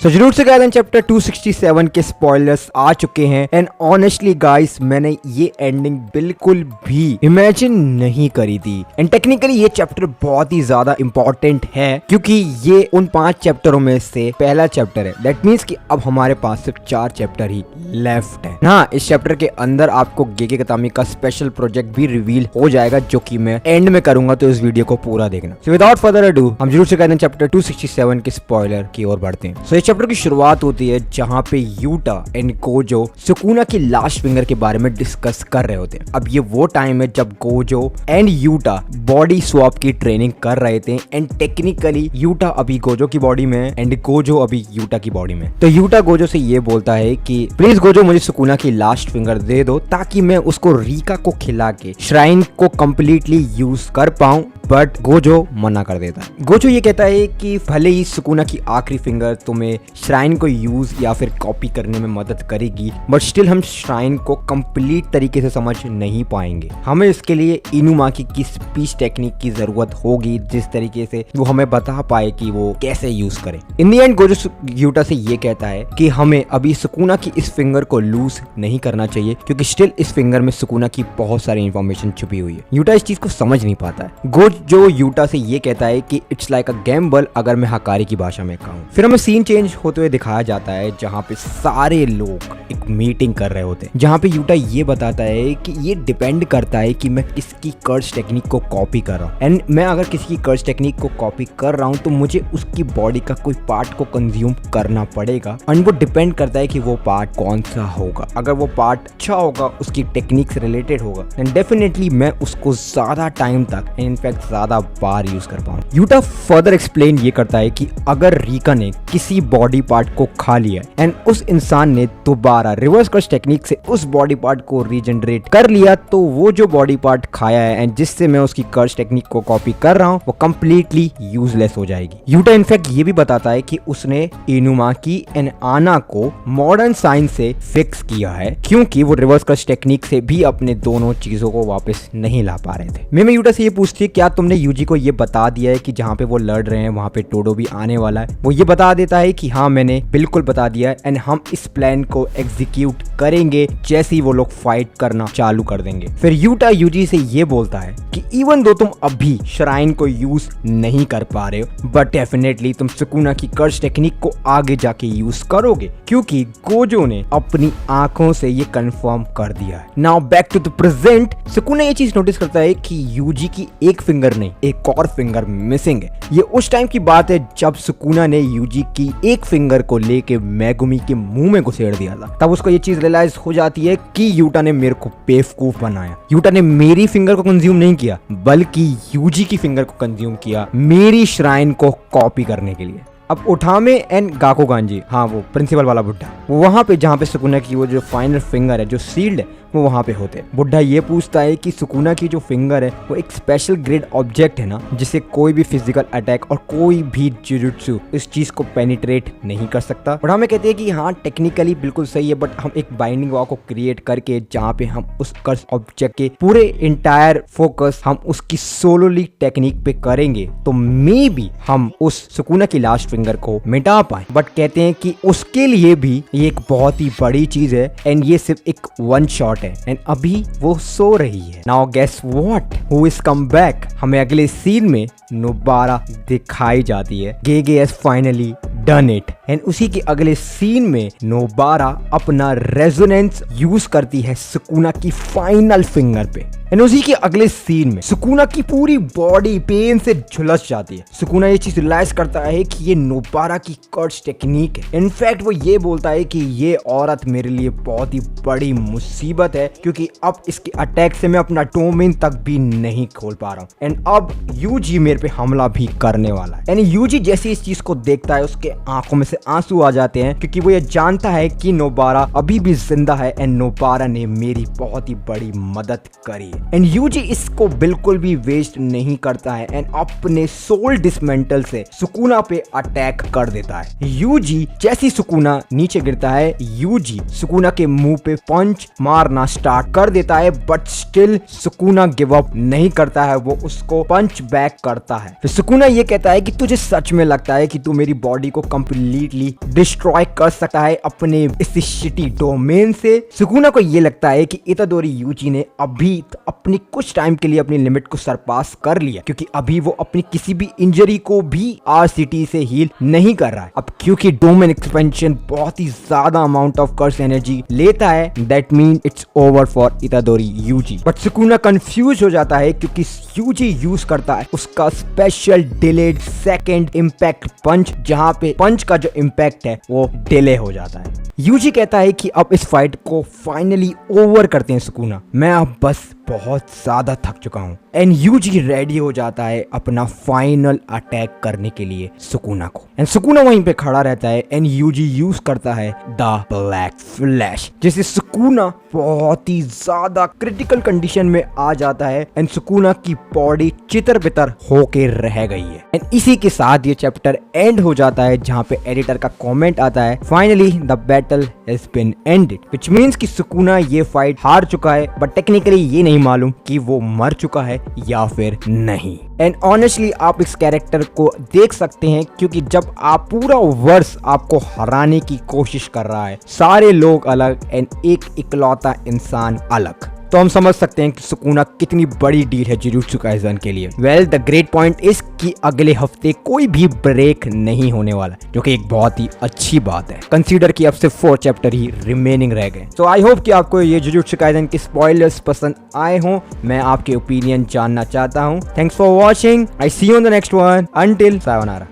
तो जरूर से गाइस चैप्टर 267 के स्पॉयलर्स आ चुके हैं एंड ऑनेस्टली गाइस मैंने ये एंडिंग बिल्कुल भी इमेजिन नहीं करी थी एंड टेक्निकली ये चैप्टर बहुत ही ज्यादा इंपॉर्टेंट है क्योंकि ये उन 5 चैप्टरों में से पहला चैप्टर है। दैट मीन्स कि अब हमारे पास सिर्फ 4 चैप्टर ही लेफ्ट है। हाँ, इस चैप्टर के अंदर आपको गेगे कतामी का स्पेशल प्रोजेक्ट भी रिवील हो जाएगा जो कि मैं एंड में करूंगा, तो इस वीडियो को पूरा देखना। सो विदाउट फर्दर अडू हम जरूर से कहते हैं चैप्टर 267 के स्पॉइलर की ओर बढ़ते हैं। सो इस चैप्टर की शुरुआत होती है जहाँ पे यूटा एंड गोजो सुकुना की लास्ट फिंगर के बारे में डिस्कस कर रहे होते हैं। अब ये वो टाइम है जब Gojo and Utah body swap की ट्रेनिंग कर रहे थे एंड टेक्निकली यूटा अभी गोजो की बॉडी में एंड गोजो अभी यूटा की बॉडी में। तो यूटा गोजो से ये बोलता है कि प्लीज गोजो मुझे सुकुना की लास्ट फिंगर दे दो ताकि मैं उसको रीका को खिला के श्राइन को कंप्लीटली यूज कर पाऊं, बट गोजो मना कर देता है। गोजो ये कहता है कि भले ही सुकुना की आखिरी फिंगर तुम्हें श्राइन को यूज या फिर कॉपी करने में मदद करेगी, बट स्टिल हम श्राइन को कंप्लीट तरीके से समझ नहीं पाएंगे। हमें इसके लिए इनुमा की स्पीच टेक्निक की जरूरत होगी जिस तरीके से वो हमें बता पाए कि वो कैसे यूज करे। इन दी एंड गोजो यूटा से ये कहता है कि हमें अभी सुकुना की इस फिंगर को लूज नहीं करना चाहिए क्योंकि स्टिल इस फिंगर में सुकुना की बहुत सारी इंफॉर्मेशन छुपी हुई है। यूटा इस चीज को समझ नहीं पाता है। गोजो यूटा से ये कहता है कि इट्स लाइक अ गैम्बल, अगर मैं हकारी की भाषा में कहूँ। फिर हमें सीन चेंज होते हुए दिखाया जाता है जहाँ पे सारे लोग एक मीटिंग कर रहे होते हैं, जहाँ पे यूटा ये बताता है कि ये डिपेंड करता है कि मैं किसकी कर्ज टेक्निक को कॉपी कर रहा हूँ एंड मैं अगर किसी की कर्ज टेक्निक को कॉपी कर रहा हूँ तो मुझे उसकी बॉडी का कोई पार्ट को कंज्यूम करना पड़ेगा एंड वो डिपेंड करता है कि वो पार्ट कौन सा होगा। अगर वो पार्ट अच्छा होगा, उसकी टेक्निक से रिलेटेड होगा, एंड डेफिनेटली मैं उसको ज्यादा टाइम तक इनफैक्ट ज्यादा बार यूज कर पाऊँ। यूटा फर्दर एक्सप्लेन ये करता है कि अगर रीका ने किसी बॉडी पार्ट को खा लिया एंड उस इंसान ने दोबारा रिवर्स कर्ज टेक्निक से उस बॉडी पार्ट को रीजनरेट कर लिया तो वो जो बॉडी पार्ट खाया है एंड जिससे मैं उसकी कर्ज टेक्निक को कॉपी कर रहा हूँ वो कंप्लीटली यूजलेस हो जाएगी। यूटा इनफैक्ट ये भी बताता है कि उसने इनुमाकी एंड आना को मॉडर्न साइंस से फिक्स किया है क्योंकि वो रिवर्स कर्ज टेक्निक से भी अपने दोनों चीजों को वापस नहीं ला पा रहे थे। मैं यूटा से ये पूछती है क्या तुमने यूजी को ये बता दिया है कि जहाँ पे वो लड़ रहे हैं वहाँ पे टोडो भी आने वाला है। वो ये बता देता है कि हाँ मैंने बिल्कुल बता दिया है एंड हम इस प्लान को एग्जीक्यूट करेंगे जैसे ही वो लोग फाइट करना चालू कर देंगे। फिर यूटा यूजी से ये बोलता है कि इवन दो तुम अभी श्राइन को यूज नहीं कर पा रहे हो बट डेफिनेटली तुम सुकुना की कर्ज टेक्निक को आगे जाके यूज करोगे क्योंकि गोजो ने अपनी आंखों से ये कंफर्म कर दिया है। Now back to the present. Sukuna ये चीज नोटिस करता है कि यूजी की एक फिंगर नहीं एक और फिंगर मिसिंग है। ये उस टाइम की बात है जब सुकुना ने यूजी की एक फिंगर को लेके मेगुमी के मुंह में घुसेड़ दिया था। तब उसको ये चीज रियलाइज हो जाती है कि यूटा ने मेरे को बेवकूफ बनाया। यूटा ने मेरी फिंगर को कंज्यूम नहीं किया बल्कि यूजी की फिंगर को कंज्यूम किया मेरी श्राइन को कॉपी करने के लिए। अब उठामे एंड गाकोगांजी, हाँ वो प्रिंसिपल वाला बुड्ढा, वो वहाँ पे जहाँ पे सुकुना की वो जो फाइनल फिंगर है जो सील्ड है वो वहाँ पे होते हैं। बुड्ढा ये पूछता है कि सुकुना की जो फिंगर है वो एक स्पेशल ग्रेड ऑब्जेक्ट है ना जिसे कोई भी फिजिकल अटैक और कोई भी जुजुत्सु इस चीज को पेनिट्रेट नहीं कर सकता। और हमें कहते हैं कि हाँ टेक्निकली बिल्कुल सही है बट हम एक बाइंडिंग वॉल को क्रिएट करके जहाँ पे हम उस कर्ज ऑब्जेक्ट के पूरे इंटायर फोकस हम उसकी सोलोली टेक्निक पे करेंगे तो मे बी हम उस सुकुना की लास्ट फिंगर को मिटा पाए। बट कहते हैं कि उसके लिए भी ये एक बहुत ही बड़ी चीज है एंड ये सिर्फ एक वन शॉट है एंड अभी वो सो रही है। Now guess what, who is come back. हमें अगले सीन में नोबारा दिखाई जाती है। Gege has finally done it and उसी के अगले सीन में नोबारा अपना रेजोनेंस यूज करती है सुकुना की फाइनल फिंगर पे एंड उसी के अगले सीन में सुकुना की पूरी बॉडी पेन से झुलस जाती है। सुकुना ये चीज रियलाइज करता है कि ये नोबारा की कर्ज टेक्निक है। इनफैक्ट वो ये बोलता है कि ये औरत मेरे लिए बहुत ही बड़ी मुसीबत है क्योंकि अब इसके अटैक से मैं अपना डोमेन तक भी नहीं खोल पा रहा हूँ एंड अब यूजी मेरे पे हमला भी करने वाला है। यानी यूजी जैसे इस चीज को देखता है उसके आंखों में से आंसू आ जाते हैं क्योंकि वो ये जानता है कि नोबारा अभी भी जिंदा है एंड नोबारा ने मेरी बहुत ही बड़ी मदद करी। है। एंड यूजी इसको बिल्कुल भी वेस्ट नहीं करता है एंड अपने सोल डिसमेंटल से सुकुना पे अटैक कर देता है। यूजी जैसी सुकुना नीचे गिरता है, यूजी सुकुना के मुंह पे पंच मारना स्टार्ट कर देता है, but still Sukuna give up नहीं करता है, वो उसको पंच बैक करता है। फिर सुकुना ये कहता है कि तुझे सच में लगता है कि तू मेरी बॉडी को कंप्लीटली डिस्ट्रॉय कर सकता है अपने इस शिटी डोमेन से। सुकुना को ये लगता है कि इतादोरी यूजी ने अभी अपनी कुछ टाइम के लिए अपनी लिमिट को सरपास कर लिया, क्योंकि अभी वो अपनी किसी भी इंजरी को भी आरसीटी से हील नहीं कर रहा है। अब क्योंकि डोमेन एक्सपेंशन बहुत ही ज्यादा अमाउंट ऑफ कर्स एनर्जी लेता है, that mean it's over for Itadori Yuji. But Sukuna confuse हो जाता है क्योंकि यूजी यूज करता है उसका special delayed second impact punch, जहां पे पंच का जो इंपैक्ट है वो डिले हो जाता है। यूजी कहता है कि अब इस फाइट को फाइनली ओवर करते हैं सुकुना, मैं अब बस बहुत ज्यादा थक चुका हूँ। एंड यूजी रेडी हो जाता है अपना फाइनल अटैक करने के लिए सुकुना को। एंड सुकुना वहीं पे खड़ा रहता है एंड यूजी यूज करता है द ब्लैक फ्लैश, जिससे सुकुना बहुत ही ज्यादा क्रिटिकल कंडीशन में आ जाता है एंड सुकुना की बॉडी चितर बितर होके रह गई है। एंड इसी के साथ ये चैप्टर एंड हो जाता है, जहाँ पे एडिटर का कॉमेंट आता है, finally the battle has been ended, which means कि सुकुना ये फाइट हार चुका है, बट टेक्निकली ये नहीं मालूम कि वो मर चुका है या फिर नहीं। एंड ऑनेस्टली आप इस कैरेक्टर को देख सकते हैं, क्योंकि जब आप पूरा वर्ष आपको हराने की कोशिश कर रहा है, सारे लोग अलग एंड एक इकलौता इंसान अलग, तो हम समझ सकते हैं कि सुकुना कितनी बड़ी डील है जुजुत्सु काइसेन के लिए। Well the great point is कि अगले हफ्ते कोई भी ब्रेक नहीं होने वाला, जो कि एक बहुत ही अच्छी बात है, कंसीडर कि अब सिर्फ 4 चैप्टर ही रिमेनिंग रह गए। सो आई होप कि आपको ये जुजुत्सु काइसेन के स्पॉयलर्स पसंद आए हों। मैं आपके ओपिनियन जानना चाहता हूँ। Thanks for watching, I see you on the next one, until sayonara.